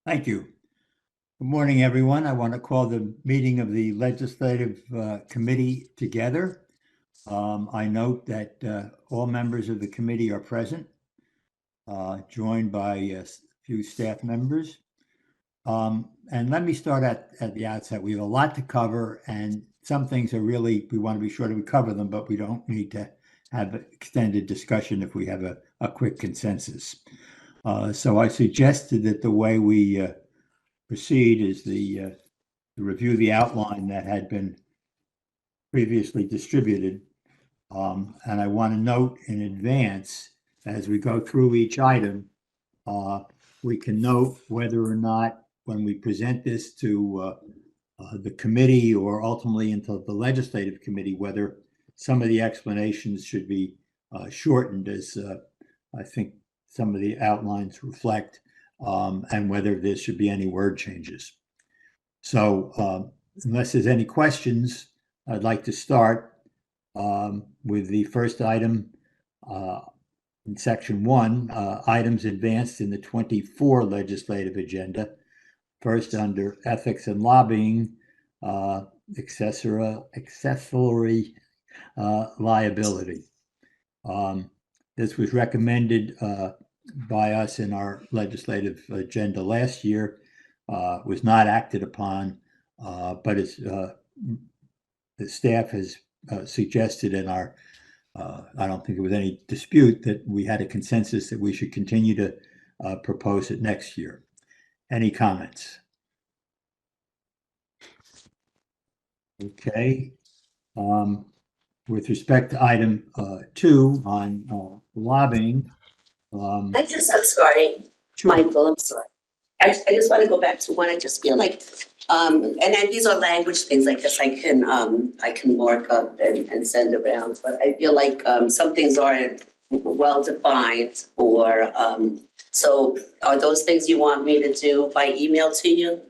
Thank you. Good morning, everyone. I want to call the meeting of the Legislative Committee together. I note that all members of the committee are present, joined by a few staff members. And let me start at the outset. We have a lot to cover, and some things are really, we want to be sure that we cover them, but we don't need to have extended discussion if we have a quick consensus. So I suggested that the way we proceed is to review the outline that had been previously distributed. And I want to note in advance, as we go through each item, we can note whether or not when we present this to the committee or ultimately into the legislative committee, whether some of the explanations should be shortened, as I think some of the outlines reflect, and whether there should be any word changes. So unless there's any questions, I'd like to start with the first item in section 1, items advanced in the 24 legislative agenda. First, under ethics and lobbying, accessory liability. This was recommended by us in our legislative agenda last year, was not acted upon, but it's, the staff has suggested in our, I don't think there was any dispute that we had a consensus that we should continue to propose it next year. Any comments? Okay. With respect to item 2 on lobbying. I'm sorry, Sure. Michael, I'm sorry. I just want to go back to one. I just feel like, and then these are language things I guess I can mark up and send around, but I feel like some things aren't well defined or, so are those things you want me to do by email to you?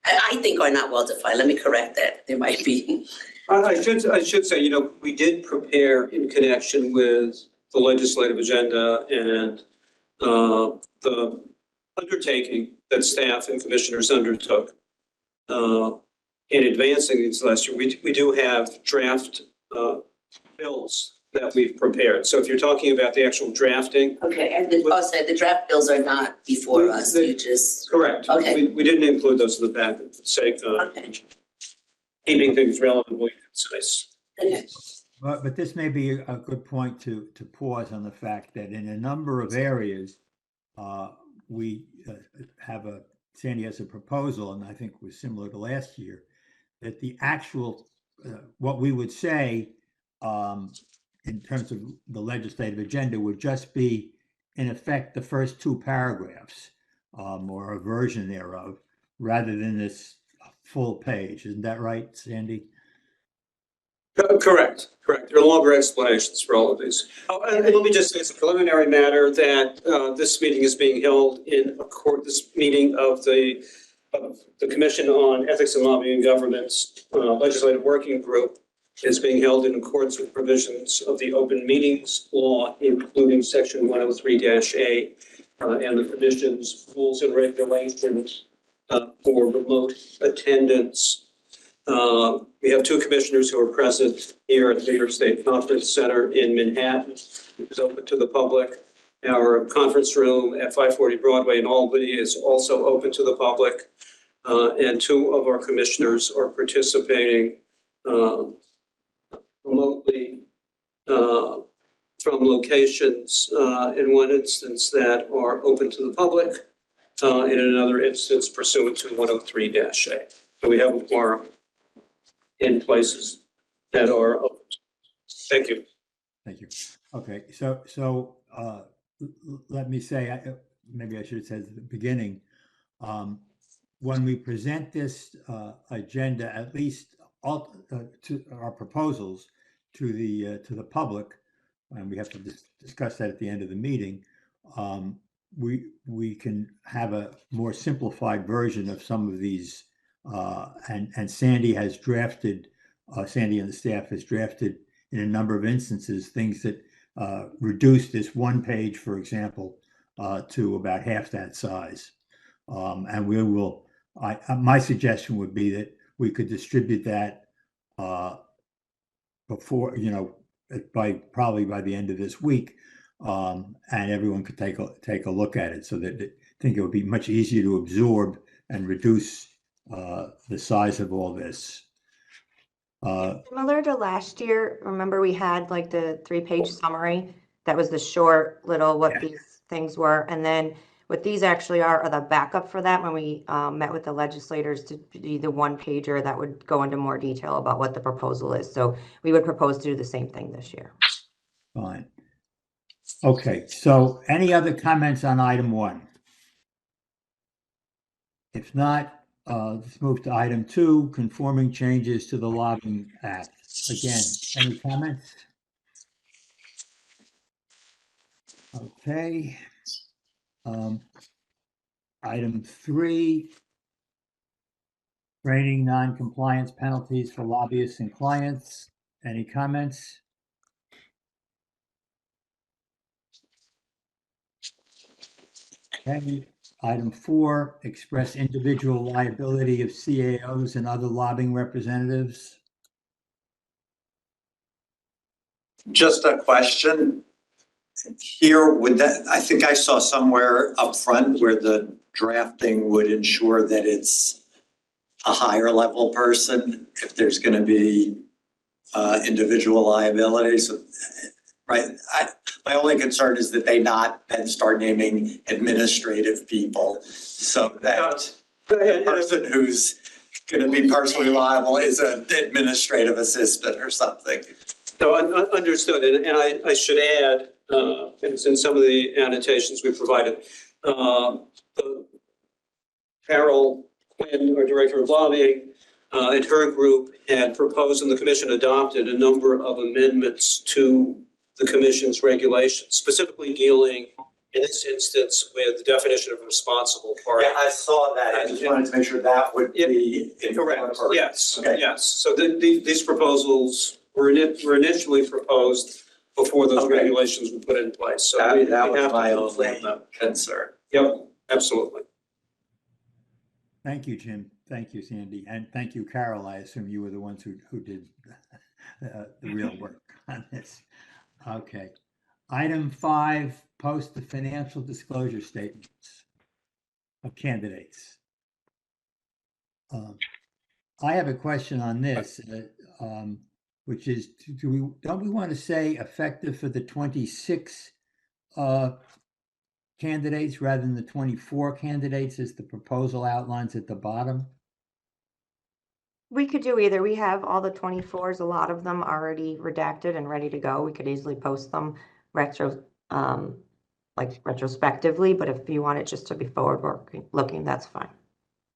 I think are not well defined. Let me correct that. There might be. I should say, we did prepare in connection with the legislative agenda and the undertaking that staff and commissioners undertook in advancing these last year. We do have draft bills that we've prepared. So if you're talking about the actual drafting. Okay, and also the draft bills are not before us. You just. Correct. Okay. We didn't include those in the packet for the sake of keeping things relatively concise. Okay. But this may be a good point to pause on the fact that in a number of areas, we have Sandy has a proposal, and I think was similar to last year, that the actual, what we would say in terms of the legislative agenda would just be, in effect, the first 2 paragraphs or a version thereof, rather than this full page. Isn't that right, Sandy? Correct. There are longer explanations for all of these. Oh, and let me just say, it's a preliminary matter that this meeting is being held in this meeting of the Commission on Ethics and Lobbying in Government's Legislative Working Group is being held in accordance with provisions of the Open Meetings Law, including Section 103-A and the provisions, rules, and regulations for remote attendance. We have 2 commissioners who are present here at the New York State Conference Center in Manhattan, which is open to the public. Our conference room at 540 Broadway in Albany is also open to the public. And 2 of our commissioners are participating remotely from locations, in one instance that are open to the public, in another instance pursuant to 103-A. So we have a quorum in places that are open. Thank you. Thank you. Okay, so let me say, maybe I should have said at the beginning, when we present this agenda, at least to our proposals to the public, and we have to discuss that at the end of the meeting, we can have a more simplified version of some of these. And Sandy has drafted, Sandy and the staff has drafted in a number of instances things that reduce this 1 page, for example, to about half that size. And we will, my suggestion would be that we could distribute that before, probably by the end of this week. And everyone could take a look at it, so that I think it would be much easier to absorb and reduce the size of all this. Similar to last year, remember we had like the 3-page summary? That was the short little what Yeah. these things were. And then what these actually are the backup for that when we met with the legislators to be the 1-pager that would go into more detail about what the proposal is. So we would propose to do the same thing this year. Fine. Okay, so any other comments on item 1? If not, let's move to item 2, conforming changes to the Lobbying Act. Again, any comments? Okay. Item 3, training non-compliance penalties for lobbyists and clients. Any comments? Okay. Item 4, express individual liability of CAOs and other lobbying representatives. Just a question. Here, would that, I think I saw somewhere up front where the drafting would ensure that it's a higher level person if there's going to be individual liabilities, right? My only concern is that they not then start naming administrative people, so that the person who's going to be personally liable is an administrative assistant or something. No, understood, and I should add, it's in some of the annotations we provided, Carol Quinn, our Director of Lobbying, and her group had proposed and the commission adopted a number of amendments to the commission's regulations, specifically dealing in this instance with the definition of responsible party. Yeah, I saw that. I just wanted to make sure that would be Correct, yes, Okay. yes. So these proposals were initially proposed before those Okay. regulations were put in place. So That we was have to my conform only them. concern. Yep, absolutely. Thank you, Jim. Thank you, Sandy. And thank you, Carol. I assume you were the ones who did the real work on this. Okay. Item 5, post the financial disclosure statements of candidates. I have a question on this, which is, don't we want to say effective for the 26 candidates rather than the 24 candidates as the proposal outlines at the bottom? We could do either. We have all the 24s, a lot of them already redacted and ready to go. We could easily post them retrospectively, but if you want it just to be forward looking, that's fine.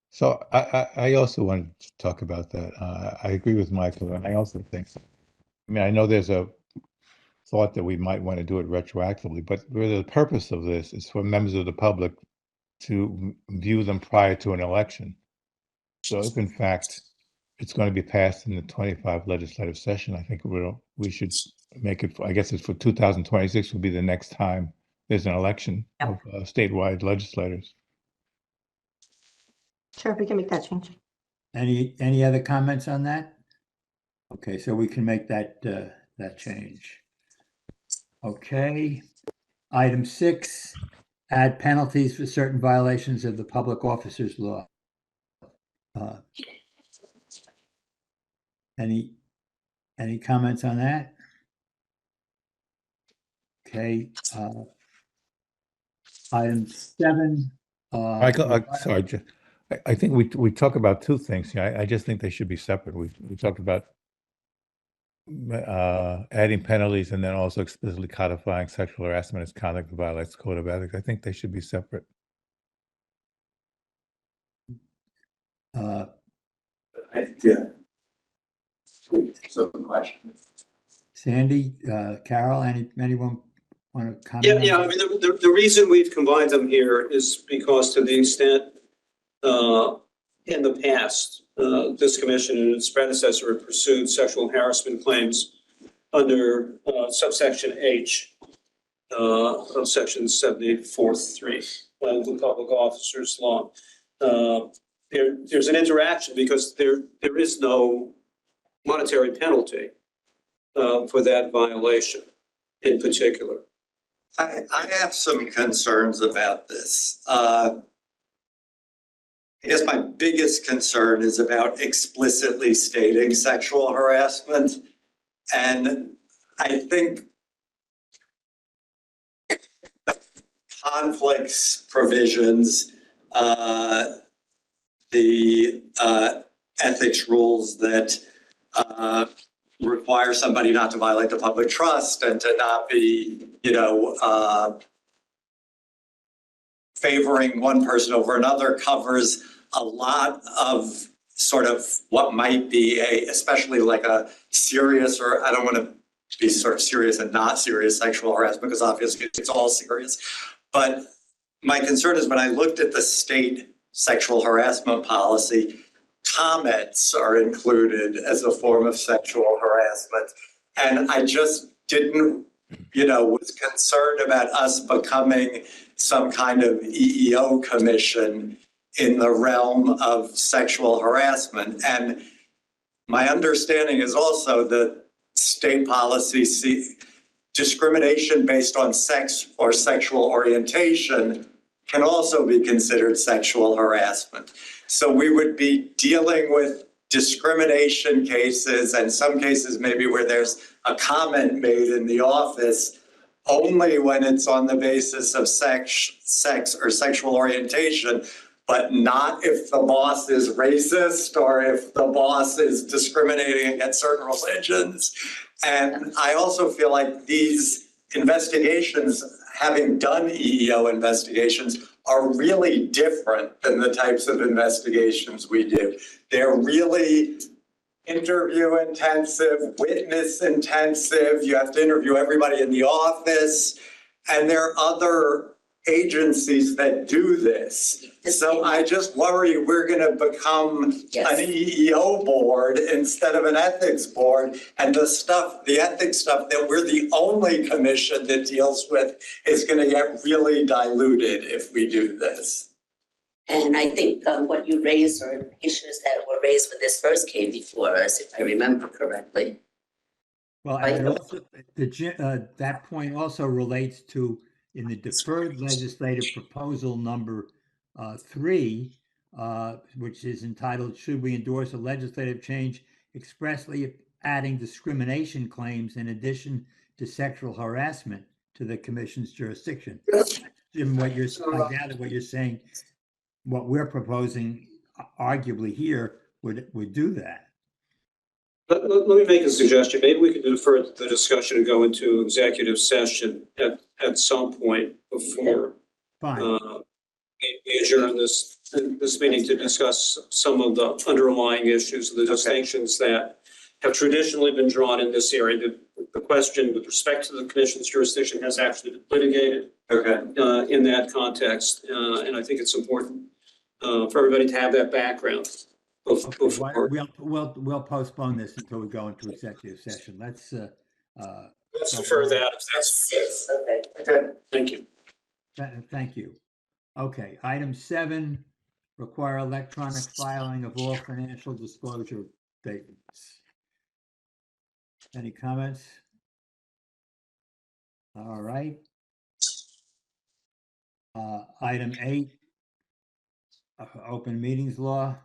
So I also wanted to talk about that. I agree with Michael, and I also think, I know there's a thought that we might want to do it retroactively, but really the purpose of this is for members of the public to view them prior to an election. So if in fact it's going to be passed in the 25 legislative session, I think we should make it, I guess it's for 2026 will be the next time there's an election of statewide legislators. Sure, we can make that change. Any other comments on that? Okay, so we can make that change. Okay. Item 6, add penalties for certain violations of the public officers law. Any comments on that? Okay. Item 7. Michael, sorry, I think we talk about two things here. I just think they should be separate. We talked about adding penalties and then also explicitly codifying sexual harassment as conduct that violates the code of ethics. I think they should be separate. Yeah. So the question. Sandy, Carol, anyone want to comment? Yeah, I mean, the reason we've combined them here is because to the extent in the past, this commission and its predecessor had pursued sexual harassment claims under subsection H. of section 78(4)(3) of the public officers law. There's an interaction because there is no monetary penalty for that violation in particular. I have some concerns about this. I guess my biggest concern is about explicitly stating sexual harassment. And I think conflicts provisions, the ethics rules that require somebody not to violate the public trust and to not be, favoring one person over another covers a lot of sort of what might be especially like a serious, or I don't want to be sort of serious and not serious sexual harassment, because obviously it's all serious. But my concern is when I looked at the state sexual harassment policy, comments are included as a form of sexual harassment. And I just didn't, was concerned about us becoming some kind of EEO commission in the realm of sexual harassment. And my understanding is also that state policy discrimination based on sex or sexual orientation can also be considered sexual harassment. So we would be dealing with discrimination cases, and some cases maybe where there's a comment made in the office only when it's on the basis of sex or sexual orientation, but not if the boss is racist or if the boss is discriminating against certain religions. And I also feel like these investigations, having done EEO investigations, are really different than the types of investigations we do. They're really interview intensive, witness intensive. You have to interview everybody in the office. And there are other agencies that do this. So I just worry we're going to become an EEO board instead of an ethics board. And the ethics stuff that we're the only commission that deals with is going to get really diluted if we do this. And I think what you raised are issues that were raised when this first came before us, if I remember correctly. Well, and also, that point also relates to in the deferred legislative proposal number 3, which is entitled, "Should we endorse a legislative change expressly adding discrimination claims in addition to sexual harassment to the commission's jurisdiction?" Jim, I gather what you're saying, what we're proposing arguably here would do that. Let me make a suggestion. Maybe we could defer the discussion and go into executive session at some point before we adjourn this meeting to discuss some of the underlying issues, the distinctions that have traditionally been drawn in this area. The question with respect to the commission's jurisdiction has actually been litigated in that context, and I think it's important for everybody to have that background. We'll postpone this until we go into executive session. Let's defer that. If that's okay. Thank you. Thank you. Okay, item 7, require electronic filing of all financial disclosure statements. Any comments? All right. Item 8, open meetings law.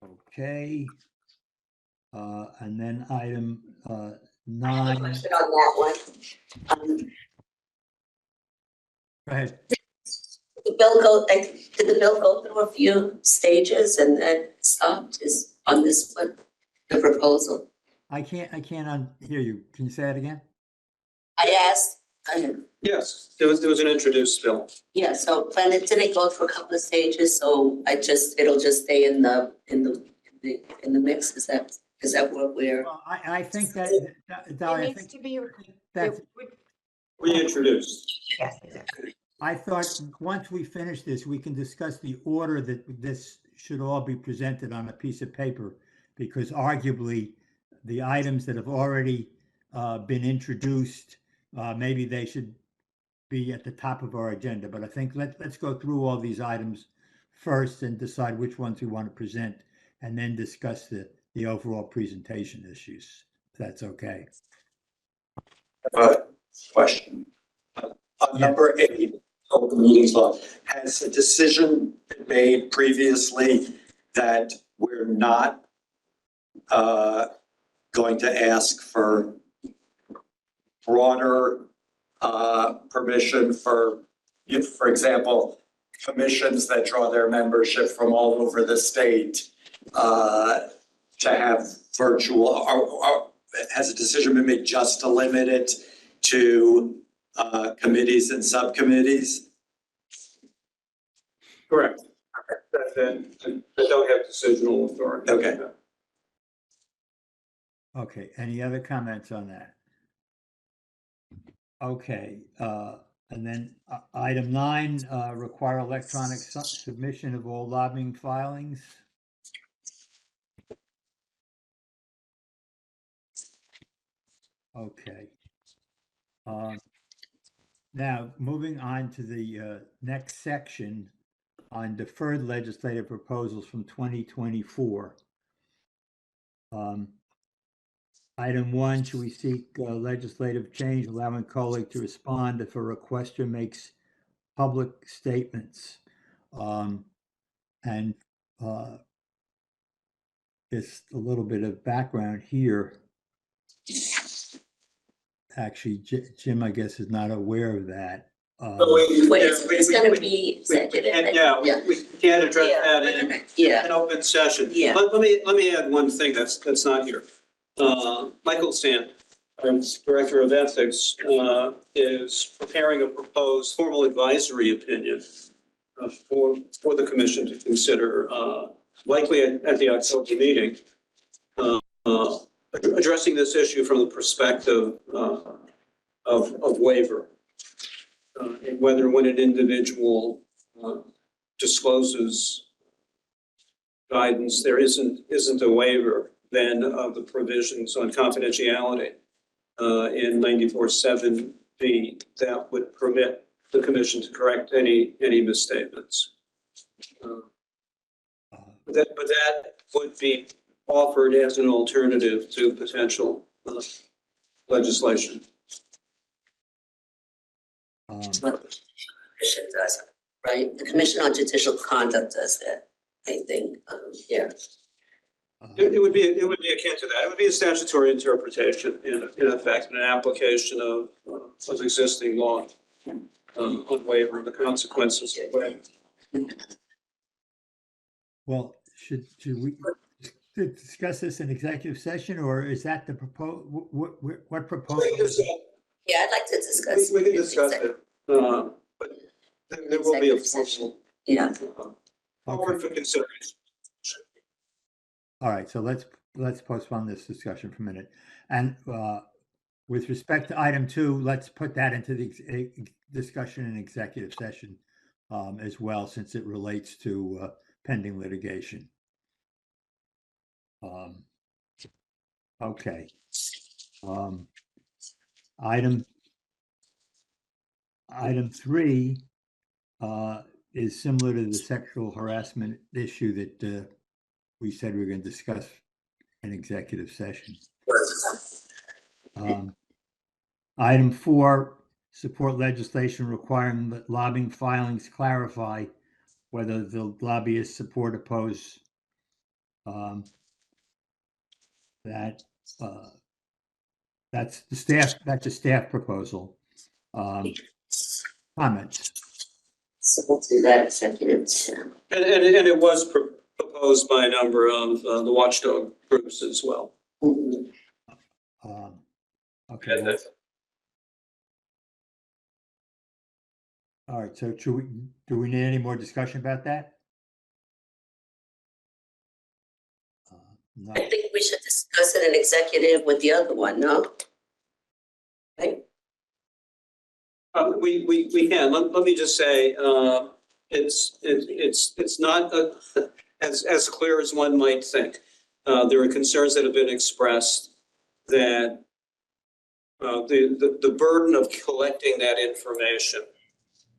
Okay. And then item 9. Question on that one. Go ahead. Did the bill go through a few stages and then stopped? Is on this one, the proposal? I can't hear you. Can you say it again? I asked. Yes, there was an introduced bill. Yeah, so but it didn't go through a couple of stages, so it'll just stay in the mix. Is that what we're? Well, I think that It needs to be. that's. Reintroduced. Yes, exactly. I thought once we finish this, we can discuss the order that this should all be presented on a piece of paper, because arguably the items that have already been introduced, maybe they should be at the top of our agenda, but I think let's go through all these items first and decide which ones we want to present, and then discuss the overall presentation issues, if that's okay. Question. On number 8, open meetings law, has a decision been made previously that we're not going to ask for broader permission for example, commissions that draw their membership from all over the state to have virtual, or has a decision been made just to limit it to committees and subcommittees? Correct. That don't have decisional authority. Okay. Okay, any other comments on that? Okay, and then item 9, require electronic submission of all lobbying filings. Okay. Now, moving on to the next section on deferred legislative proposals from 2024. Item 1, should we seek legislative change allowing colleague to respond if a requester makes public statements? And just a little bit of background here. Actually, Jim, I guess, is not aware of that. It's gonna be executive. We can't address Yeah. that in Yeah, an open session. Yeah. Let me add one thing that's not here. Michael Sand, our Director of Ethics, is preparing a proposed formal advisory opinion for the commission to consider, likely at the October meeting, addressing this issue from the perspective of waiver. And whether when an individual discloses guidance, there isn't a waiver then of the provisions on confidentiality in 94.7B that would permit the commission to correct any misstatements. But that would be offered as an alternative to potential legislation. that's what the commission does, right? The Commission on Judicial Conduct does that, I think, yeah. It would be akin to that. It would be a statutory interpretation in effect, an application of existing law on waiver of the consequences of waiver. Well, should we discuss this in executive session, or is that the what proposal? Yeah, I'd like to discuss. We can discuss it, but there will be a formal. Yeah. Forward for consideration. All right, so let's postpone this discussion for a minute. And with respect to item 2, let's put that into the discussion in executive session as well, since it relates to pending litigation. Okay. Item 3 is similar to the sexual harassment issue that we said we were going to discuss in executive session. Item 4, support legislation requiring that lobbying filings clarify whether the lobbyists support, oppose. That's a staff proposal. Comments? So we'll do that executive too. And it was proposed by a number of the watchdog groups as well. Mhm. Okay. All right, so do we need any more discussion about that? No. I think we should discuss it in executive with the other one, no? Right? We can. Let me just say, it's not as clear as one might think. There are concerns that have been expressed that the burden of collecting that information,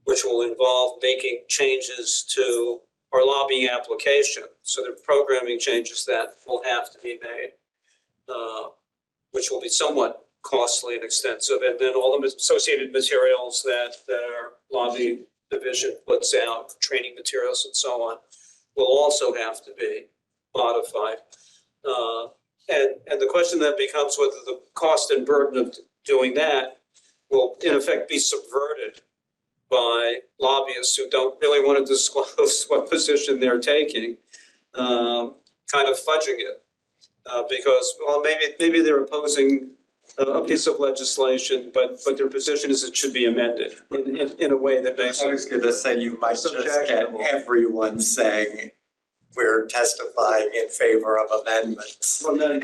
which will involve making changes to our lobbying application. So there are programming changes that will have to be made, which will be somewhat costly and extensive. And then all the associated materials that our lobby division puts out, training materials and so on, will also have to be modified. And the question then becomes whether the cost and burden of doing that will in effect be subverted by lobbyists who don't really want to disclose what position they're taking, kind of fudging it. Because, well, maybe they're opposing a piece of legislation, but their position is it should be amended in a way that makes I was it going to say you might just get subjectionable. everyone saying we're testifying in favor of amendments. Well, then,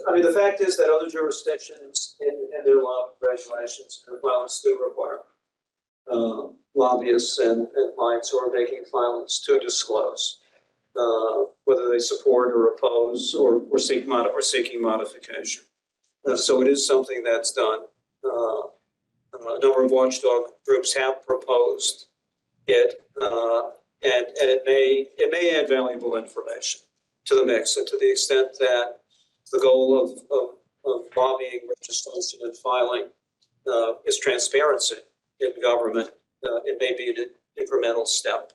I mean, the fact is that other jurisdictions in their law regulations and filings do require lobbyists and clients who are making filings to disclose whether they support or oppose or seeking modification. So it is something that's done. A number of watchdog groups have proposed it, and it may add valuable information to the mix, and to the extent that the goal of lobbying, registration, and filing is transparency in government, it may be an incremental step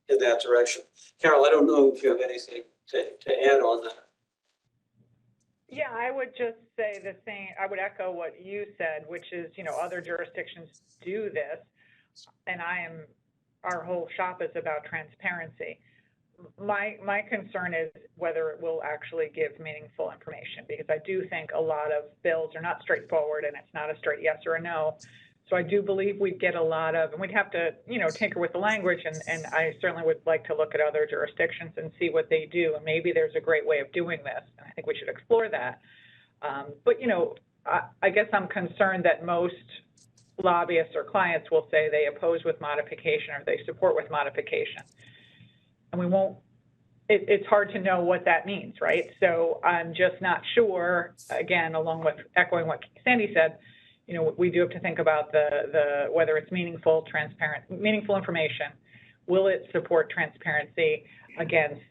in that direction. Carol, I don't know if you have anything to add on that. Yeah, I would just say the same. I would echo what you said, which is, other jurisdictions do this, and our whole shop is about transparency. My concern is whether it will actually give meaningful information, because I do think a lot of bills are not straightforward and it's not a straight yes or a no. So I do believe we'd get a lot of, and we'd have to, tinker with the language, and I certainly would like to look at other jurisdictions and see what they do. And maybe there's a great way of doing this, and I think we should explore that. But, I guess I'm concerned that most lobbyists or clients will say they oppose with modification or they support with modification. And we won't, it's hard to know what that means, right? So I'm just not sure, again, along with echoing what Sandy said, we do have to think about the whether it's meaningful information. Will it support transparency against,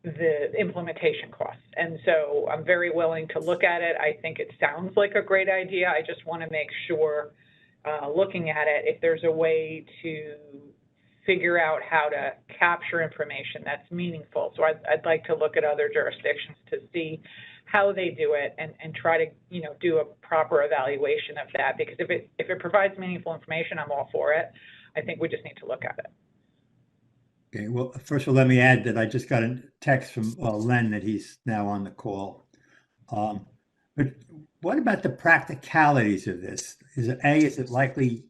the implementation costs? And so I'm very willing to look at it. I think it sounds like a great idea. I just want to make sure, looking at it, if there's a way to figure out how to capture information that's meaningful. So I'd like to look at other jurisdictions to see how they do it and try to, do a proper evaluation of that. Because if it provides meaningful information, I'm all for it. I think we just need to look at it. Okay, well, first of all, let me add that I just got a text from Len that he's now on the call. But what about the practicalities of this? Is it likely,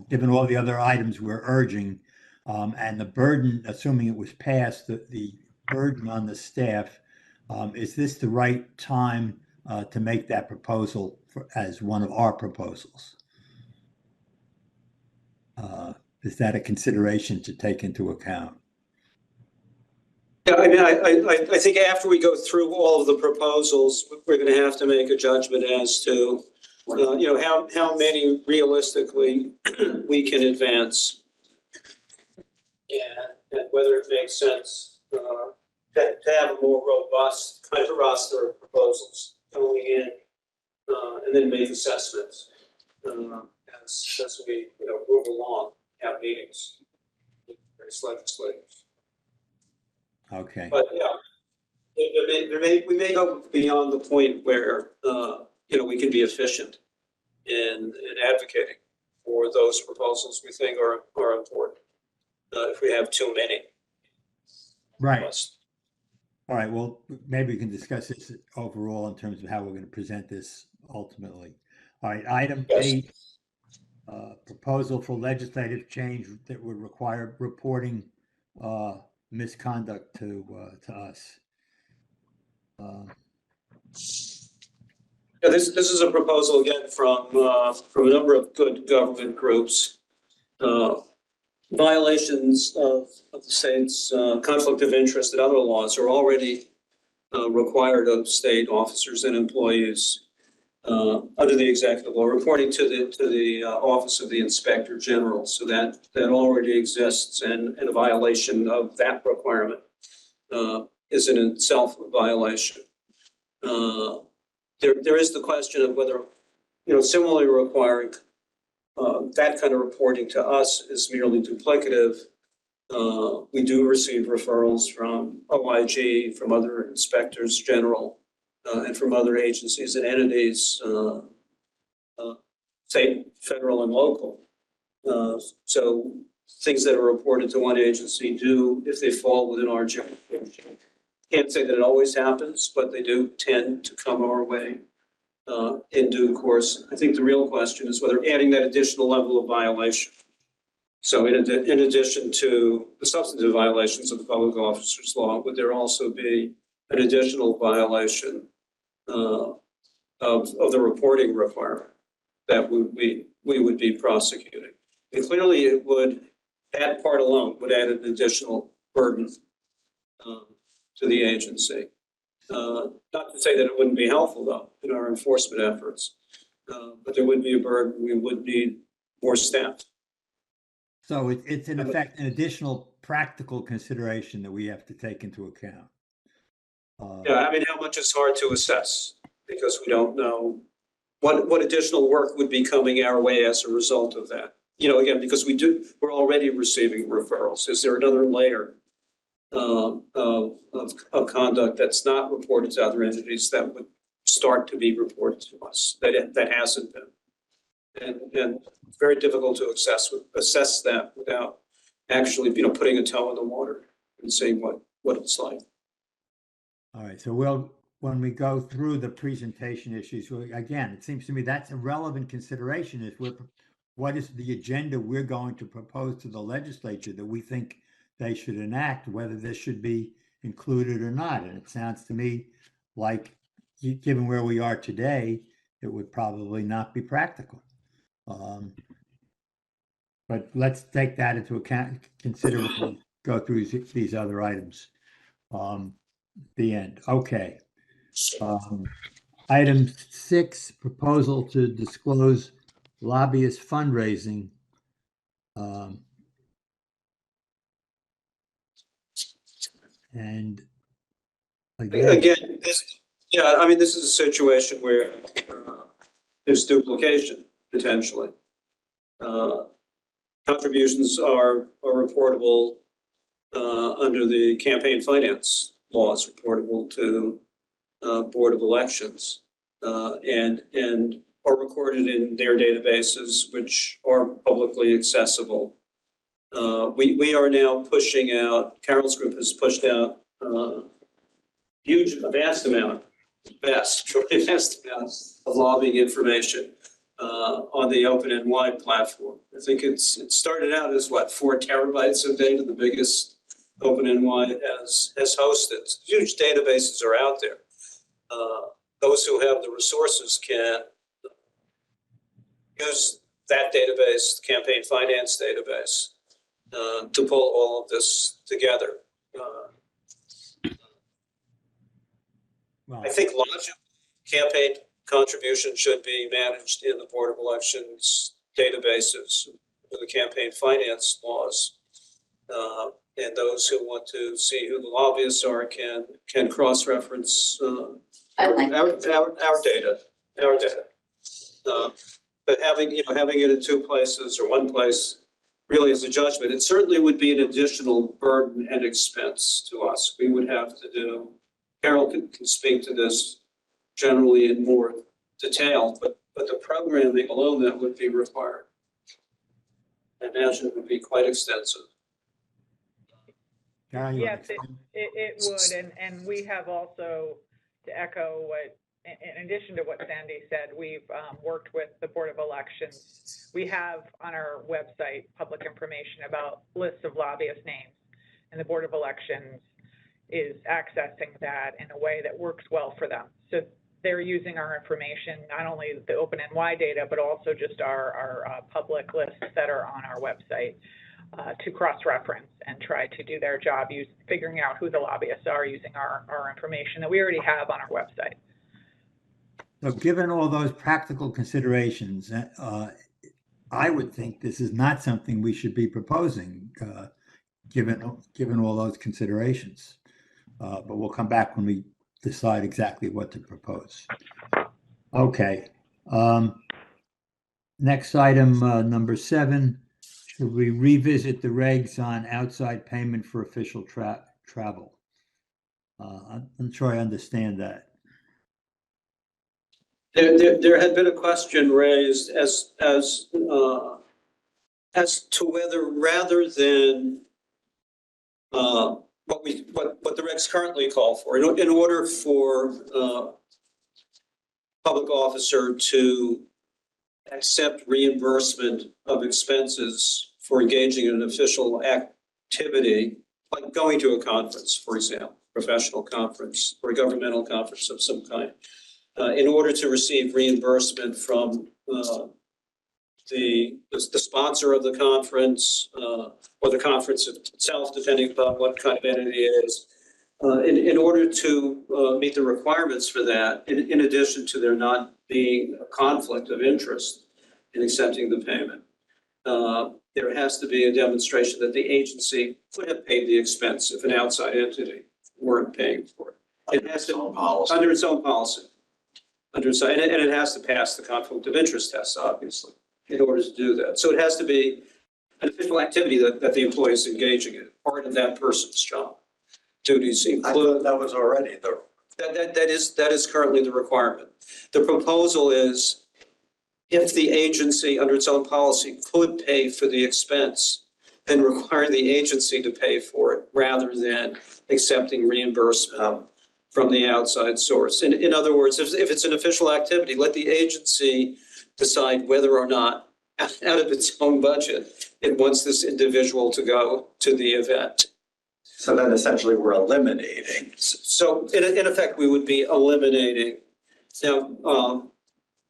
given all the other items we're urging, and the burden, assuming it was passed, the burden on the staff, is this the right time to make that proposal as one of our proposals? Is that a consideration to take into account? Yeah, I mean, I think after we go through all of the proposals, we're going to have to make a judgment as to, how many realistically we can advance, and whether it makes sense to have a more robust kind of roster of proposals going in, and then make assessments as we move along, have meetings with various legislators. Okay. But yeah, we may go beyond the point where we can be efficient in advocating for those proposals we think are important. If we have too many. Right. All right. Well, maybe we can discuss this overall in terms of how we're going to present this ultimately. All right. Item 8, proposal for legislative change that would require reporting misconduct to us. Yeah, this is a proposal again from a number of good government groups. Violations of the state's conflict of interest and other laws are already required of state officers and employees under the executive law, reporting to the Office of the Inspector General. So that already exists, and a violation of that requirement is in itself a violation. There is the question of whether, similarly requiring that kind of reporting to us is merely duplicative. We do receive referrals from OIG, from other inspectors general, and from other agencies and entities, state, federal, and local. So things that are reported to one agency do, if they fall within our jurisdiction. Can't say that it always happens, but they do tend to come our way in due course. I think the real question is whether adding that additional level of violation. So in addition to the substantive violations of the public officers law, would there also be an additional violation of the reporting requirement that we would be prosecuting? And clearly it would, that part alone would add an additional burden to the agency. Not to say that it wouldn't be helpful though in our enforcement efforts, but there would be a burden. We would need more staff. So it's in effect an additional practical consideration that we have to take into account. Yeah, I mean, how much is hard to assess because we don't know what additional work would be coming our way as a result of that. Again, because we're already receiving referrals. Is there another layer of conduct that's not reported to other entities that would start to be reported to us that hasn't been? And it's very difficult to assess that without actually, putting a toe in the water and seeing what it's like. All right, so when we go through the presentation issues, again, it seems to me that's a relevant consideration is what is the agenda we're going to propose to the legislature that we think they should enact, whether this should be included or not. And it sounds to me like, given where we are today, it would probably not be practical. But let's take that into account, consider when we go through these other items. The end. Okay. Item 6, proposal to disclose lobbyist fundraising. And Again, this is a situation where there's duplication potentially. Contributions are reportable under the campaign finance laws, reportable to Board of Elections, and are recorded in their databases, which are publicly accessible. We are now pushing out, Carol's group has pushed out a vast amount of lobbying information on the OpenNY platform. I think it started out as 4 terabytes of data, the biggest OpenNY has hosted. Huge databases are out there. Those who have the resources can use that database, the campaign finance database, to pull all of this together. I think large campaign contributions should be managed in the Board of Elections databases with the campaign finance laws. And those who want to see who the lobbyists are can cross-reference our data. But having it in 2 places or 1 place really is a judgment. It certainly would be an additional burden and expense to us. We would have to do. Carol can speak to this generally in more detail, but the programming alone that would be required, I imagine, would be quite extensive. Yes, it would, and we have also, to echo what, in addition to what Sandy said, we've worked with the Board of Elections. We have on our website public information about lists of lobbyist names, and the Board of Elections is accessing that in a way that works well for them. So they're using our information, not only the OpenNY data, but also just our public lists that are on our website. to cross-reference and try to do their job, figuring out who the lobbyists are using our information that we already have on our website. So given all those practical considerations, I would think this is not something we should be proposing, given all those considerations. But we'll come back when we decide exactly what to propose. Okay. Next item, number 7, should we revisit the regs on outside payment for official travel? I'm sure I understand that. There had been a question raised as to whether, rather than what the regs currently call for, in order for public officer to accept reimbursement of expenses for engaging in an official activity, like going to a conference, for example, professional conference or a governmental conference of some kind, in order to receive reimbursement from the sponsor of the conference or the conference itself, depending upon what kind of entity it is, in order to meet the requirements for that, in addition to there not being a conflict of interest in accepting the payment, there has to be a demonstration that the agency could have paid the expense if an outside entity weren't paying for it. It has to, under its own policy. And it has to pass the conflict of interest test, obviously, in order to do that. So it has to be an official activity that the employee is engaging in, part of that person's job. Duties include. That was already the. That is currently the requirement. The proposal is if the agency, under its own policy, could pay for the expense, then require the agency to pay for it rather than accepting reimbursement from the outside source. In other words, if it's an official activity, let the agency decide whether or not, out of its own budget, it wants this individual to go to the event. So then essentially we're eliminating. So in effect, we would be eliminating. Now,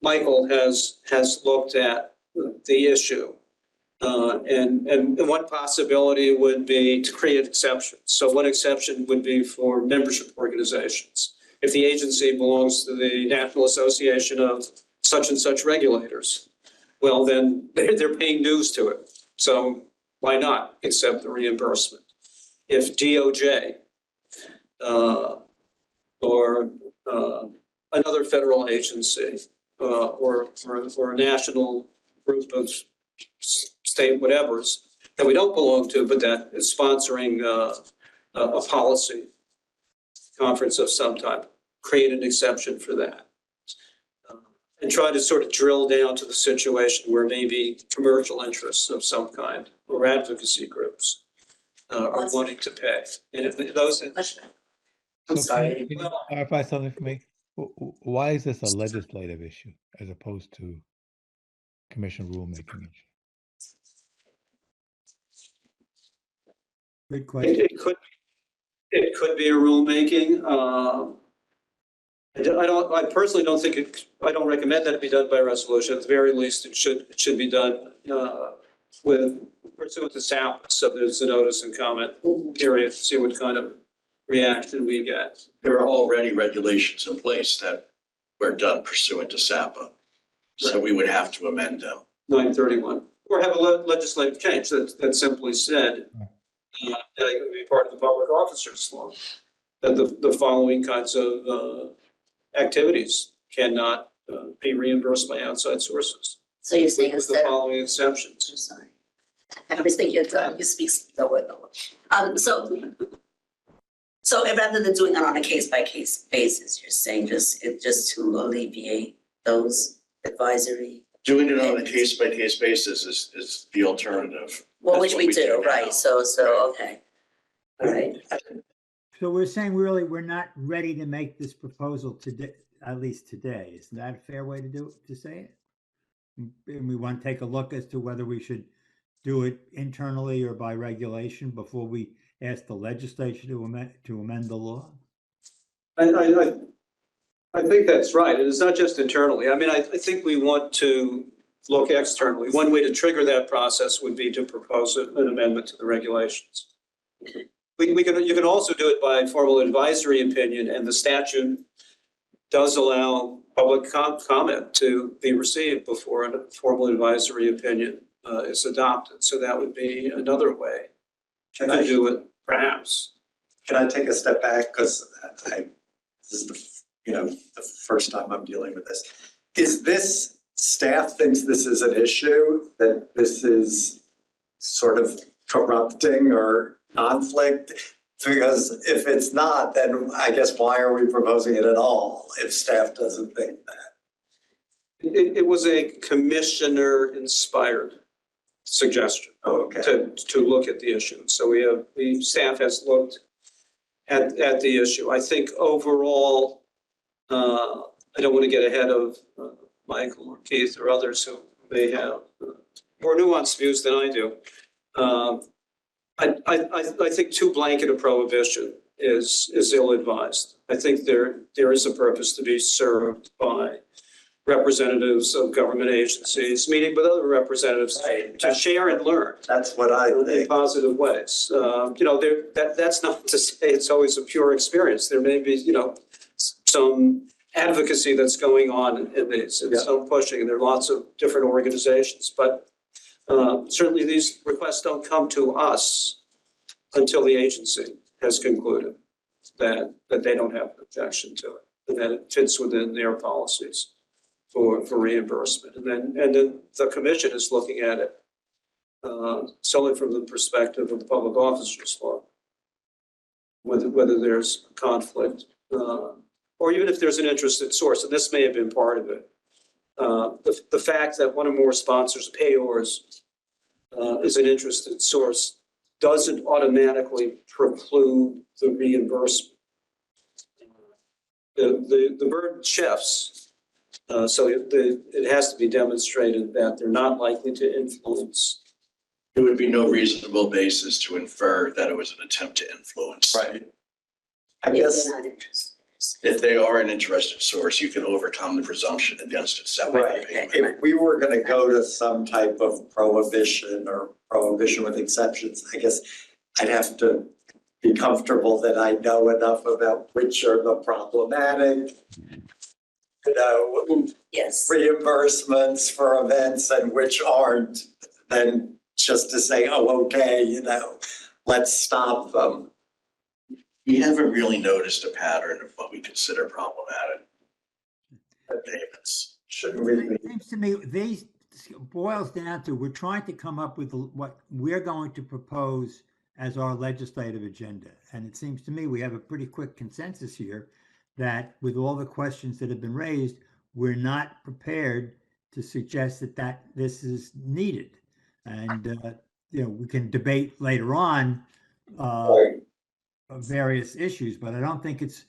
Michael has looked at the issue. And one possibility would be to create exceptions. So one exception would be for membership organizations. If the agency belongs to the National Association of such and such regulators, well, then they're paying dues to it. So why not accept the reimbursement? If DOJ or another federal agency or a national group of state whatevers that we don't belong to, but that is sponsoring a policy conference of some type, create an exception for that. And try to sort of drill down to the situation where maybe commercial interests of some kind or advocacy groups are wanting to pay. And if those, I'm So sorry. Can you clarify something for me? Why is this a legislative issue as opposed to commission rulemaking issue? Good question. it could be a rulemaking. I personally don't think I don't recommend that it be done by resolution. At the very least, it should be done with pursuant to SAP. So there's a notice and comment period to see what kind of reaction we get. There are already regulations in place that were done pursuant to SAPA. So we would have to amend them. 931, or have a legislative change that simply said that it would be part of the public officers law, that the following kinds of activities cannot be reimbursed by outside sources. So you're saying With the instead of, following exceptions. I'm sorry. I was thinking you speak slower. So rather than doing it on a case by case basis, you're saying just to alleviate those advisory, Doing it on a case by case basis is the alternative. well, That's which what we we do, do now. right? So, okay. All right. So we're saying really we're not ready to make this proposal today, at least today. Is that a fair way to say it? And we want to take a look as to whether we should do it internally or by regulation before we ask the legislature to amend the law? I think that's right. And it's not just internally. I mean, I think we want to look externally. One way to trigger that process would be to propose an amendment to the regulations. You can also do it by formal advisory opinion, and the statute does allow public comment to be received before a formal advisory opinion is adopted. So that would be another way Can to I, do it, perhaps. can I take a step back? Because this is the first time I'm dealing with this. Is this, staff thinks this is an issue, that this is sort of corrupting or conflict? Because if it's not, then I guess why are we proposing it at all if staff doesn't think that? It was a commissioner-inspired suggestion Oh, okay. to look at the issue. So the staff has looked at the issue. I think overall, I don't want to get ahead of Michael or Keith or others who may have more nuanced views than I do. I think too blanket a prohibition is ill-advised. I think there is a purpose to be served by representatives of government agencies, meeting with other representatives to share and learn That's what I in think. positive ways. That's not to say it's always a pure experience. There may be, some advocacy that's going on in these, and some pushing, and there are lots of different organizations, but certainly these requests don't come to us until the agency has concluded that they don't have an objection to it, and that it fits within their policies for reimbursement. And then the commission is looking at it solely from the perspective of the public officers law, whether there's conflict or even if there's an interested source, and this may have been part of it. The fact that one or more sponsors, payors, is an interested source doesn't automatically preclude the reimbursement. The burden shifts. So it has to be demonstrated that they're not likely to influence. There would be no reasonable basis to infer that it was an attempt to influence. Right. I If guess, they're not interested. If they are an interested source, you can overcome the presumption against it. right, if we were gonna go to some type of prohibition or prohibition with exceptions, I guess I'd have to be comfortable that I know enough about which are the problematic, Yes. reimbursements for events and which aren't, than just to say, oh, okay, let's stop them. We haven't really noticed a pattern of what we consider problematic payments. Shouldn't we be? It seems to me these boils down to, we're trying to come up with what we're going to propose as our legislative agenda. And it seems to me we have a pretty quick consensus here that with all the questions that have been raised, we're not prepared to suggest that this is needed. And, we can debate later on various issues, but I don't think it's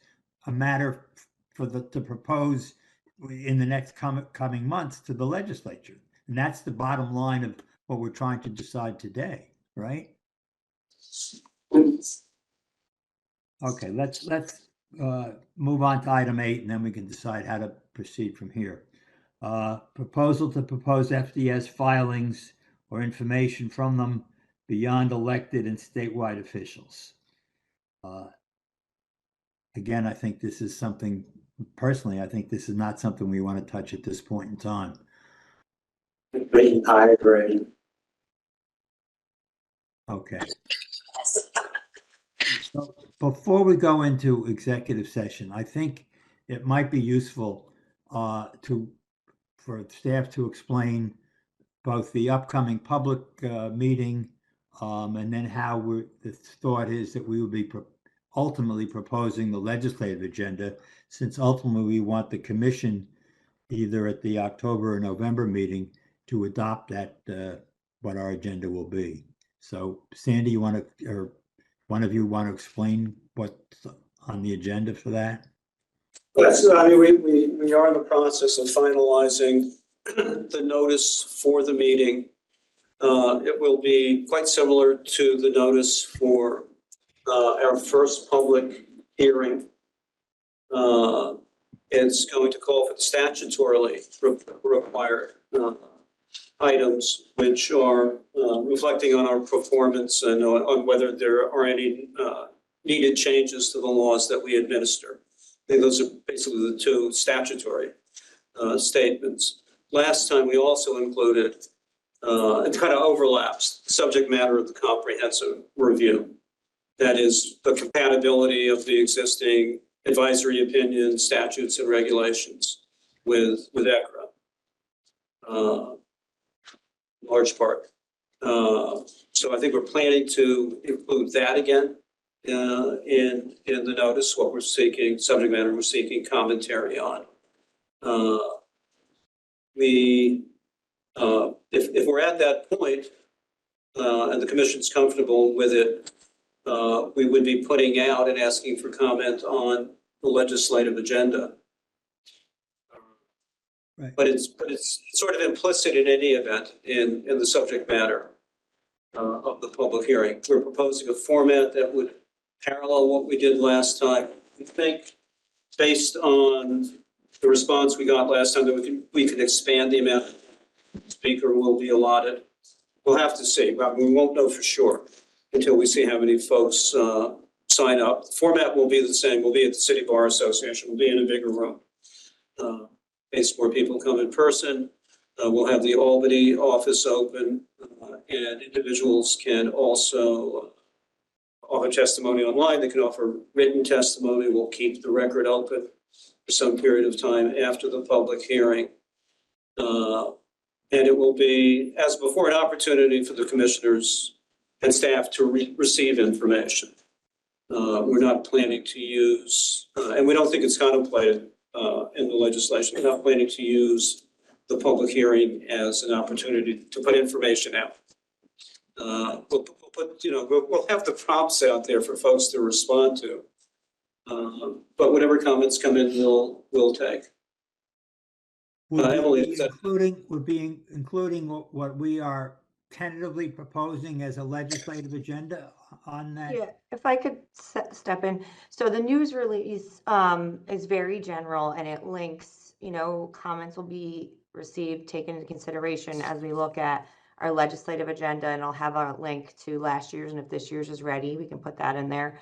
a matter to propose in the next coming months to the legislature. And that's the bottom line of what we're trying to decide today, right? Okay, let's move on to item 8, and then we can decide how to proceed from here. Proposal to propose FDS filings or information from them beyond elected and statewide officials. Again, I think this is something, personally, I think this is not something we want to touch at this point in time. I agree. Okay. So before we go into executive session, I think it might be useful for staff to explain both the upcoming public meeting and then how the thought is that we will be ultimately proposing the legislative agenda, since ultimately we want the commission either at the October or November meeting to adopt that what our agenda will be. So Sandy, you want to, or one of you want to explain what's on the agenda for that? Yes, I mean, we are in the process of finalizing the notice for the meeting. It will be quite similar to the notice for our first public hearing. It's going to call for the statutorily required items which are reflecting on our performance and on whether there are any needed changes to the laws that we administer. I think those are basically the two statutory statements. Last time, we also included, it kind of overlaps, the subject matter of the comprehensive review. That is the compatibility of the existing advisory opinions, statutes, and regulations with ECRA. Large part. So I think we're planning to include that again in the notice, what we're seeking, subject matter we're seeking commentary on. If we're at that point and the commission's comfortable with it, we would be putting out and asking for comment on the legislative agenda. Right. But it's sort of implicit in any event in the subject matter of the public hearing. We're proposing a format that would parallel what we did last time. We think, based on the response we got last time, that we can expand the amount the speaker will be allotted. We'll have to see. We won't know for sure until we see how many folks sign up. The format will be the same. We'll be at the City Bar Association. We'll be in a bigger room. In case more people come in person. We'll have the Albany office open, and individuals can also offer testimony online. They can offer written testimony. We'll keep the record open for some period of time after the public hearing. And it will be, as before, an opportunity for the commissioners and staff to receive information. We're not planning to use, and we don't think it's contemplated in the legislation, we're not planning to use the public hearing as an opportunity to put information out. We'll put, we'll have the prompts out there for folks to respond to. But whatever comments come in, we'll take. Emily, including what we are tentatively proposing as a legislative agenda on that? Yeah, if I could step in. So the news release is very general, and it links, comments will be received, taken into consideration as we look at our legislative agenda, and I'll have a link to last year's, and if this year's is ready, we can put that in there.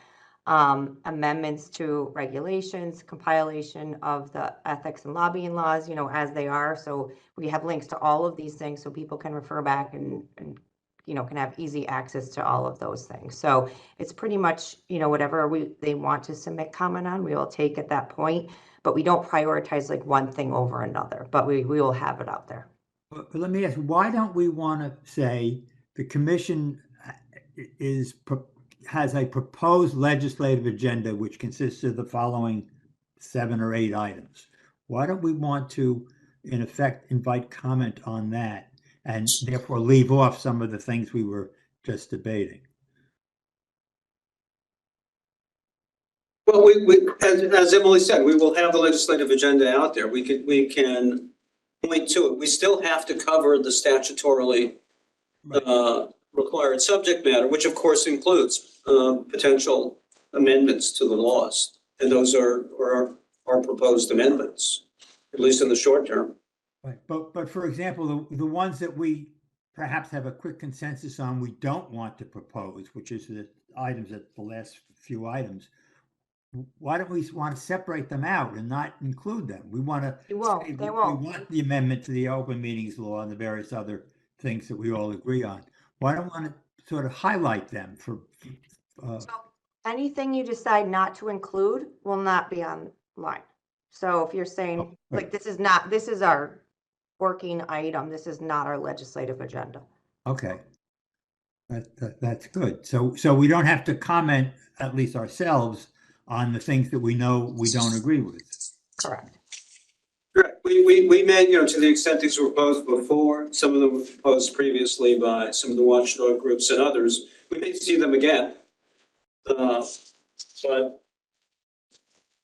Amendments to regulations, compilation of the ethics and lobbying laws, as they are. So we have links to all of these things so people can refer back and can have easy access to all of those things. So it's pretty much, whatever they want to submit comment on, we will take at that point, but we don't prioritize like one thing over another, but we will have it out there. But let me ask, why don't we want to say the commission has a proposed legislative agenda which consists of the following 7 or 8 items? Why don't we want to, in effect, invite comment on that and therefore leave off some of the things we were just debating? Well, as Emily said, we will have the legislative agenda out there. We can point to it. We still have to cover the statutorily required subject matter, which of course includes potential amendments to the laws. And those are our proposed amendments, at least in the short term. Right. But for example, the ones that we perhaps have a quick consensus on, we don't want to propose, which is the items at the last few items. Why don't we want to separate them out and not include them? We want to We want the amendment to the open meetings law and the various other things that we all agree on. Why don't we want to sort of highlight them for So anything you decide not to include will not be online. So if you're saying like this is our working item, this is not our legislative agenda. Okay. That's good. So we don't have to comment, at least ourselves, on the things that we know we don't agree with. Correct. Correct. We may, to the extent these were proposed before, some of them were proposed previously by some of the watchdog groups and others. We may see them again. But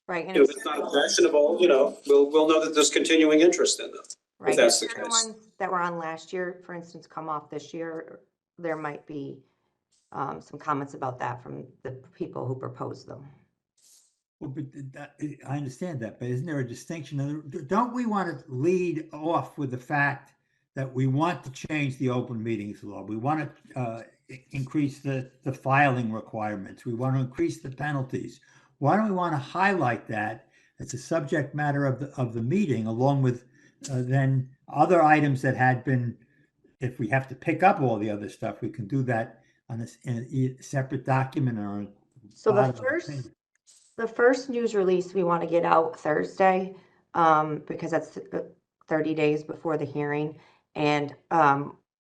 right. And if it's not objectionable, we'll know that there's continuing interest in them. Right. If that's the certain case. ones that were on last year, for instance, come off this year, there might be some comments about that from the people who proposed them. Well, but I understand that, but isn't there a distinction? Don't we want to lead off with the fact that we want to change the open meetings law. We want to increase the filing requirements. We want to increase the penalties. Why don't we want to highlight that as a subject matter of the meeting, along with then other items that had been, if we have to pick up all the other stuff, we can do that on this in a separate document or. So the bottom of first, page. the first news release we want to get out Thursday, because that's 30 days before the hearing. And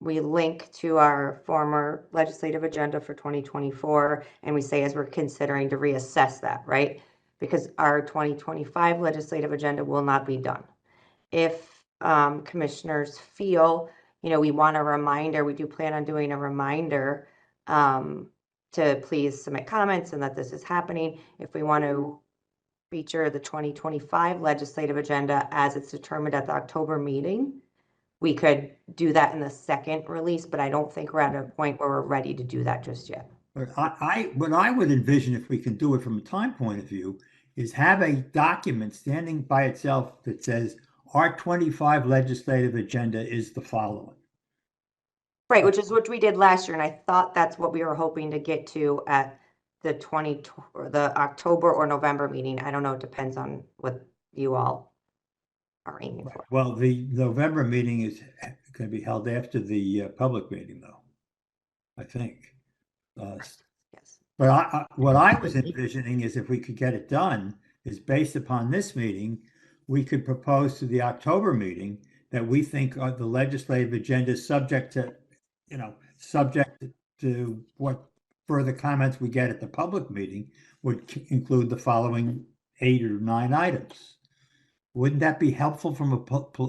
we link to our former legislative agenda for 2024, and we say as we're considering to reassess that, right? Because our 2025 legislative agenda will not be done. If commissioners feel, we want a reminder, we do plan on doing a reminder to please submit comments and that this is happening. If we want to feature the 2025 legislative agenda as it's determined at the October meeting, we could do that in the second release, but I don't think we're at a point where we're ready to do that just yet. But what I would envision, if we can do it from a time point of view, is have a document standing by itself that says our 25 legislative agenda is the following. Right, which is what we did last year, and I thought that's what we were hoping to get to at the the October or November meeting. I don't know, it depends on what you all are aiming for. Well, the November meeting is going to be held after the public meeting, though, I think. Yes. But what I was envisioning is if we could get it done, is based upon this meeting, we could propose to the October meeting that we think the legislative agenda is subject to what further comments we get at the public meeting would include the following 8 or 9 items. Wouldn't that be helpful from a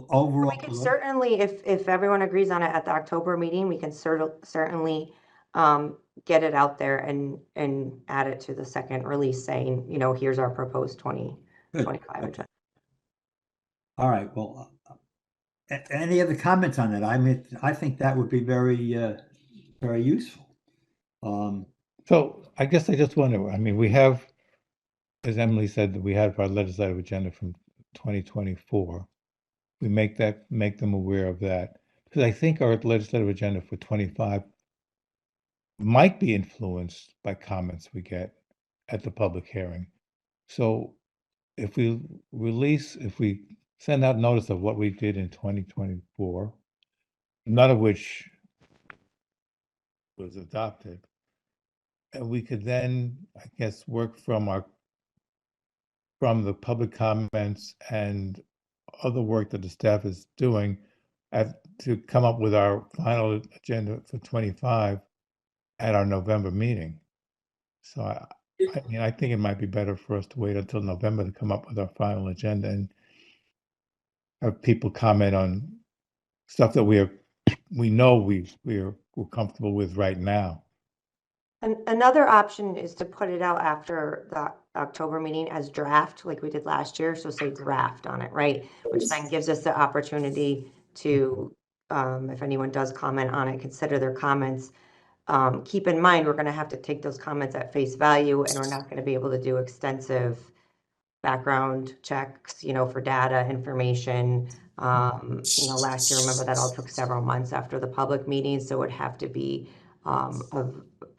overall? We can certainly, if everyone agrees on it at the October meeting, we can certainly get it out there and add it to the second release saying, here's our proposed 2025 agenda. All right, well, any other comments on that? I mean, I think that would be very, very useful. So I guess I just wonder, I mean, we have, as Emily said, that we have our legislative agenda from 2024. We make them aware of that. Because I think our legislative agenda for 25 might be influenced by comments we get at the public hearing. So if we send out notice of what we did in 2024, none of which was adopted, and we could then, I guess, work from the public comments and other work that the staff is doing to come up with our final agenda for 25 at our November meeting. So I think it might be better for us to wait until November to come up with our final agenda and have people comment on stuff that we're comfortable with right now. And another option is to put it out after the October meeting as draft, like we did last year. So say draft on it, right? Which then gives us the opportunity to, if anyone does comment on it, consider their comments. Keep in mind, we're going to have to take those comments at face value, and we're not going to be able to do extensive background checks, for data information. Last year, remember that all took several months after the public meeting, so it would have to be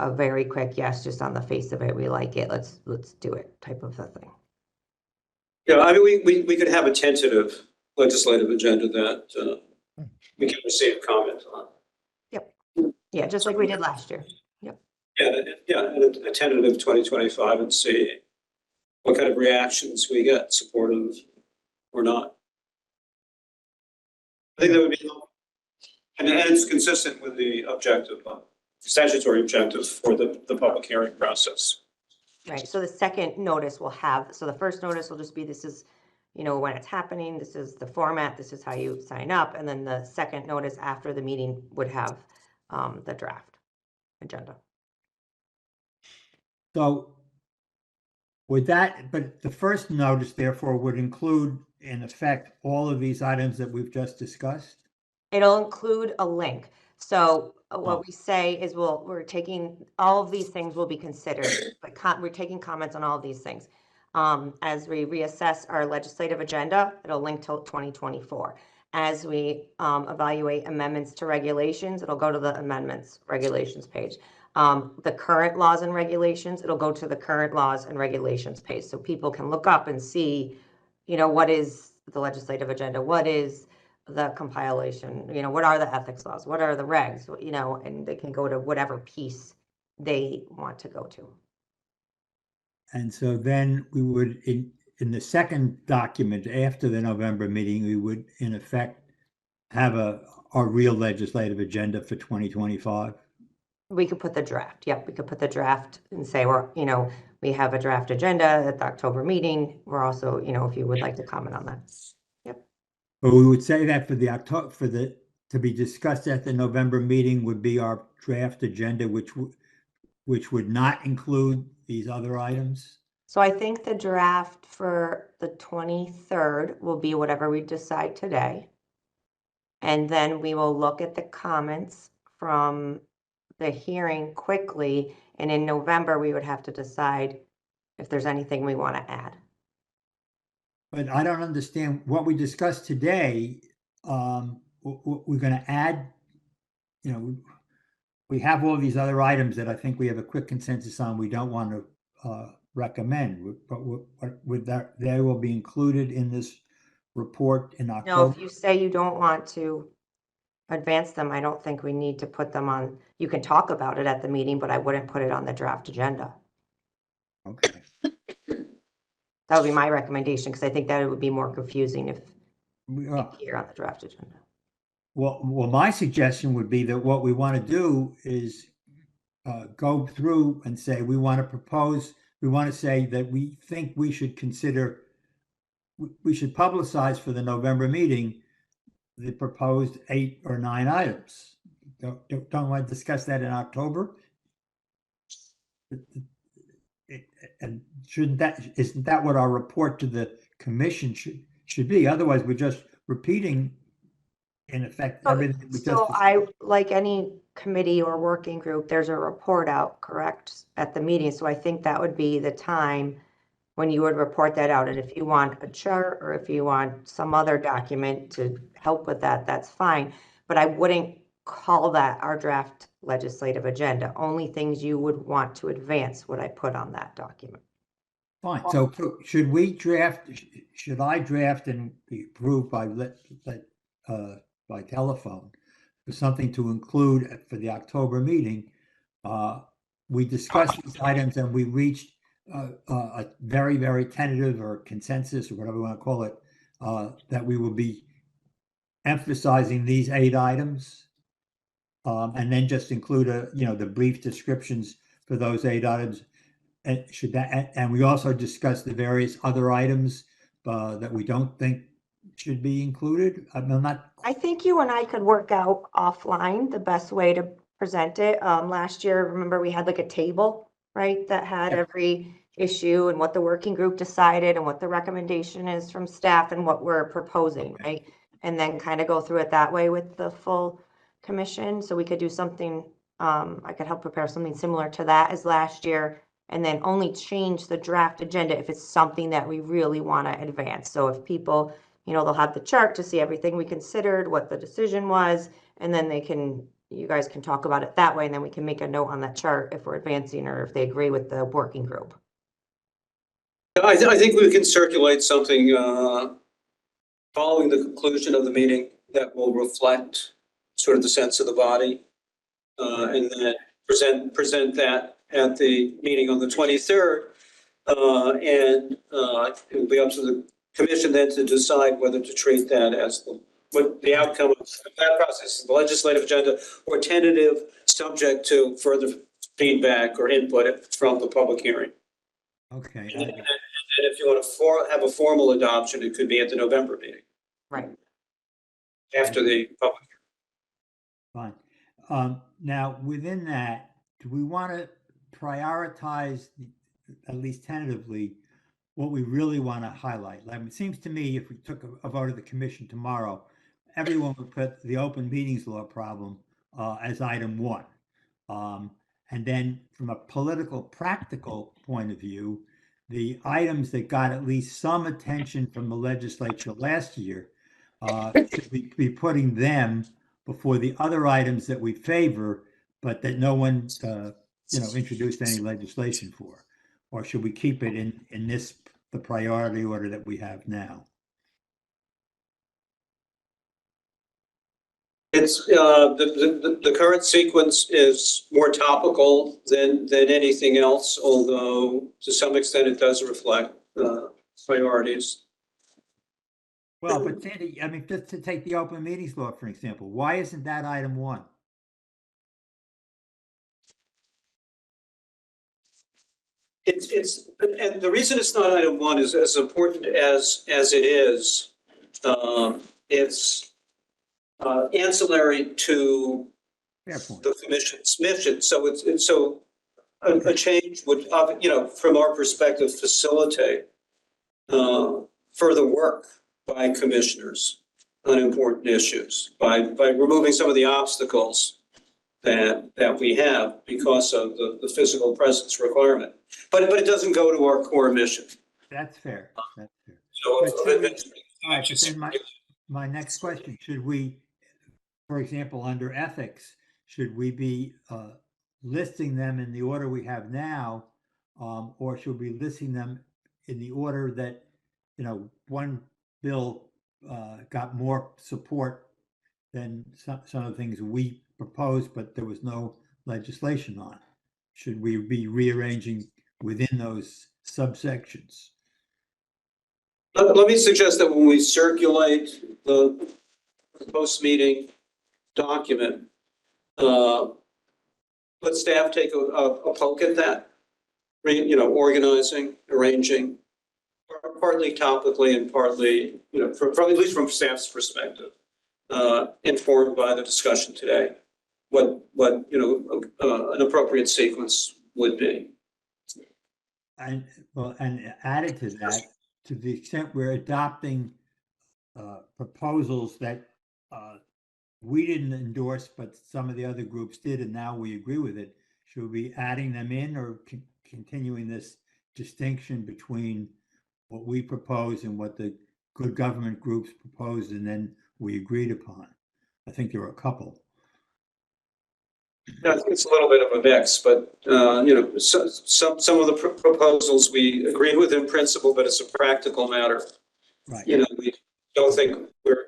a very quick yes, just on the face of it, we like it, let's do it type of a thing. Yeah, I mean, we could have a tentative legislative agenda that we can receive comment on. Yeah, just like we did last year. Yep. Yeah, and a tentative 2025 and see what kind of reactions we get, supportive or not. I think that would be, and it's consistent with the objective, statutory objective for the public hearing process. Right, so the second notice will have, so the first notice will just be, this is, when it's happening, this is the format, this is how you sign up, and then the second notice after the meeting would have the draft agenda. So with that, but the first notice therefore would include in effect all of these items that we've just discussed? It'll include a link. So what we say is we're taking, all of these things will be considered, but we're taking comments on all of these things. As we reassess our legislative agenda, it'll link till 2024. as we evaluate amendments to regulations, it'll go to the amendments regulations page. The current laws and regulations, it'll go to the current laws and regulations page. So people can look up and see, what is the legislative agenda? What is the compilation? What are the ethics laws? What are the regs? And they can go to whatever piece they want to go to. And so then we would, in the second document after the November meeting, we would in effect have our real legislative agenda for 2025. We could put the draft. Yep, we could put the draft and say we have a draft agenda at the October meeting. We're also, if you would like to comment on that. Yep. But we would say that for the October, to be discussed at the November meeting would be our draft agenda, which would not include these other items. So I think the draft for the 23rd will be whatever we decide today. And then we will look at the comments from the hearing quickly. And in November, we would have to decide if there's anything we want to add. But I don't understand what we discussed today. We're going to add, we have all these other items that I think we have a quick consensus on. We don't want to recommend, but with that, they will be included in this report in October. No, if you say you don't want to advance them, I don't think we need to put them on. You can talk about it at the meeting, but I wouldn't put it on the draft agenda. Okay. That would be my recommendation, because I think that it would be more confusing if you're on the draft agenda. Well, my suggestion would be that what we want to do is go through and say we want to say that we think we should publicize for the November meeting the proposed 8 or 9 items. Don't want to discuss that in October? And isn't that what our report to the commission should be? Otherwise, we're just repeating in effect everything we So like any committee or working group, there's a report out, correct, at the meeting. So I think that would be the time when you would report that out. And if you want a chart or if you want some other document to help with that, that's fine. But I wouldn't call that our draft legislative agenda. Only things you would want to advance would I put on that document. Fine. So should I draft and be approved by telephone for something to include for the October meeting? We discussed these items and we reached a very, very tentative or consensus or whatever you want to call it, that we will be emphasizing these 8 items, and then just include the brief descriptions for those 8 items. And we also discussed the various other items that we don't think should be included. I think you and I could work out offline the best way to present it. Last year, remember, we had like a table, right, that had every issue and what the working group decided and what the recommendation is from staff and what we're proposing, right? And then kind of go through it that way with the full commission. So we could do something, I could help prepare something similar to that as last year, and then only change the draft agenda if it's something that we really want to advance. So if people, they'll have the chart to see everything we considered, what the decision was, and then you guys can talk about it that way, and then we can make a note on that chart if we're advancing or if they agree with the working group. I think we can circulate something following the conclusion of the meeting that will reflect sort of the sense of the body, and then present that at the meeting on the 23rd. And it will be up to the commission then to decide whether to treat that as what the outcome of that process, the legislative agenda, or tentative, subject to further feedback or input from the public hearing. Okay. And if you want to have a formal adoption, it could be at the November meeting. Right. After the public Fine. Now, within that, do we want to prioritize, at least tentatively, what we really want to highlight? It seems to me if we took a vote of the commission tomorrow, everyone would put the open meetings law problem as item 1. And then from a political, practical point of view, the items that got at least some attention from the legislature last year, should we be putting them before the other items that we favor, but that no one, introduced any legislation for? Or should we keep it in this, the priority order that we have now? It's, the current sequence is more topical than anything else, although to some extent it does reflect, priorities. Well, but Sandy, I mean, just to take the open meetings law, for example, why isn't that item one? And the reason it's not item one is as important as it is, it's ancillary to Fair point. the commission's mission. So it's so a change would, from our perspective, facilitate further work by commissioners on important issues by removing some of the obstacles that we have because of the physical presence requirement. But it doesn't go to our core mission. That's fair. That's fair. So But should we- it's- All right, but then my next question, should we, for example, under ethics, should we be listing them in the order we have now? Or should we be listing them in the order that, one bill got more support than some of the things we proposed, but there was no legislation on? Should we be rearranging within those subsections? Let me suggest that when we circulate the post-meeting document, let staff take a poke at that, organizing, arranging, partly topically and partly, from at least from staff's perspective, informed by the discussion today, what an appropriate sequence would be. And well, and added to that, to the extent we're adopting proposals that we didn't endorse, but some of the other groups did, and now we agree with it, should we be adding them in or continuing this distinction between what we propose and what the good government groups proposed and then we agreed upon? I think there were a couple. I think it's a little bit of a mix, but, some of the proposals we agree with in principle, but it's a practical matter. Right. We don't think we're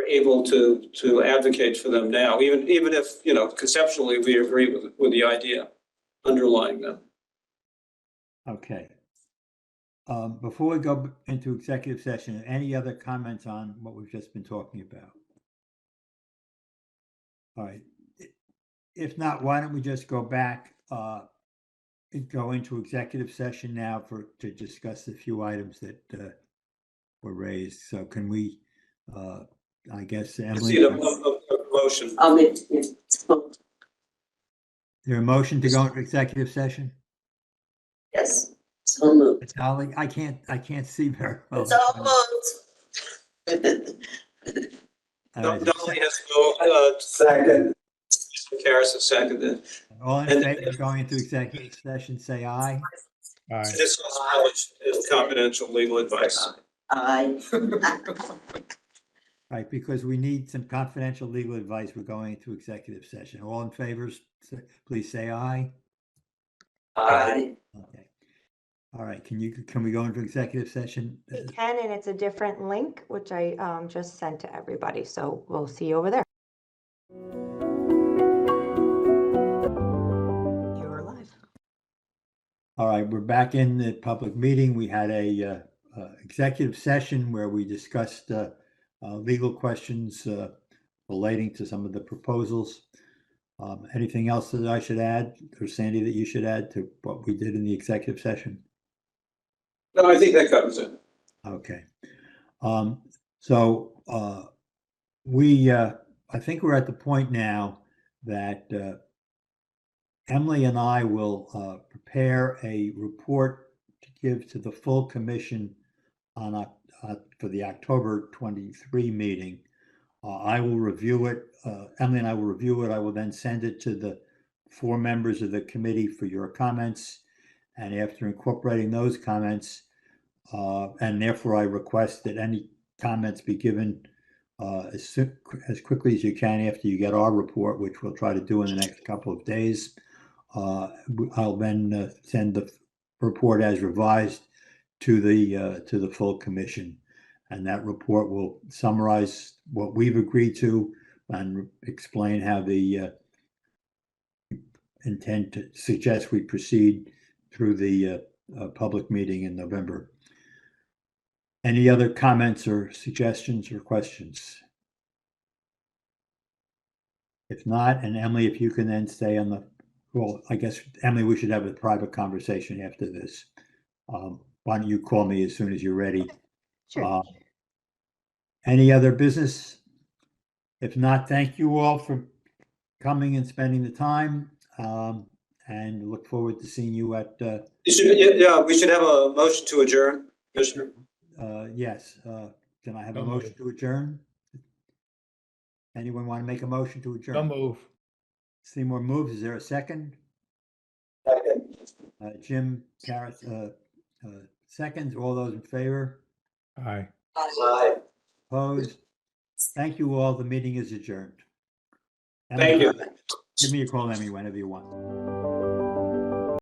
able to advocate for them now, even if, conceptually we agree with the idea underlying them. Okay. Before we go into executive session, any other comments on what we've just been talking about? All right. If not, why don't we just go back, and go into executive session now to discuss a few items that were raised. So can we, I guess, Emily, See is a motion. I'll make, so, there a motion to go into executive session? yes, so moved. Dolly, I can't see very well. It's all moved. All right, is there a Dolly has moved, second. Karis has seconded. all in favor of going into executive session, say aye. Aye. This is confidential legal advice. Aye. Right, because we need some confidential legal advice. We're going into executive session. All in favor, please say aye. Aye. Okay. All right, can we go into executive session? We can, and it's a different link, which I just sent to everybody. So we'll see you over there. You're live. All right, we're back in the public meeting. We had a executive session where we discussed legal questions relating to some of the proposals. Anything else that I should add, or Sandy, that you should add to what we did in the executive session? No, I think that covers it. Okay. So we, I think we're at the point now that Emily and I will prepare a report to give to the full commission on for the October 23 meeting. I will review it. Emily and I will review it. I will then send it to the 4 members of the committee for your comments. And after incorporating those comments, and therefore I request that any comments be given as quickly as you can after you get our report, which we'll try to do in the next couple of days. I'll then send the report as revised to the full commission. And that report will summarize what we've agreed to and explain how the intend to suggest we proceed through the public meeting in November. Any other comments or suggestions or questions? If not, and Emily, if you can then stay on the, well, I guess, Emily, we should have a private conversation after this. Why don't you call me as soon as you're ready? Sure. Any other business? If not, thank you all for coming and spending the time, and look forward to seeing you at, Yeah, we should have a motion to adjourn, Commissioner. yes, can I have a So motion moved. to adjourn? Anyone want to make a motion to So adjourn? move. Seymour moves, is there a second? Jim Carrots, seconds, all those in favor? Aye. Opposed? Thank you all, the meeting is adjourned. Thank you. Give me a call, Emmy, whenever you want.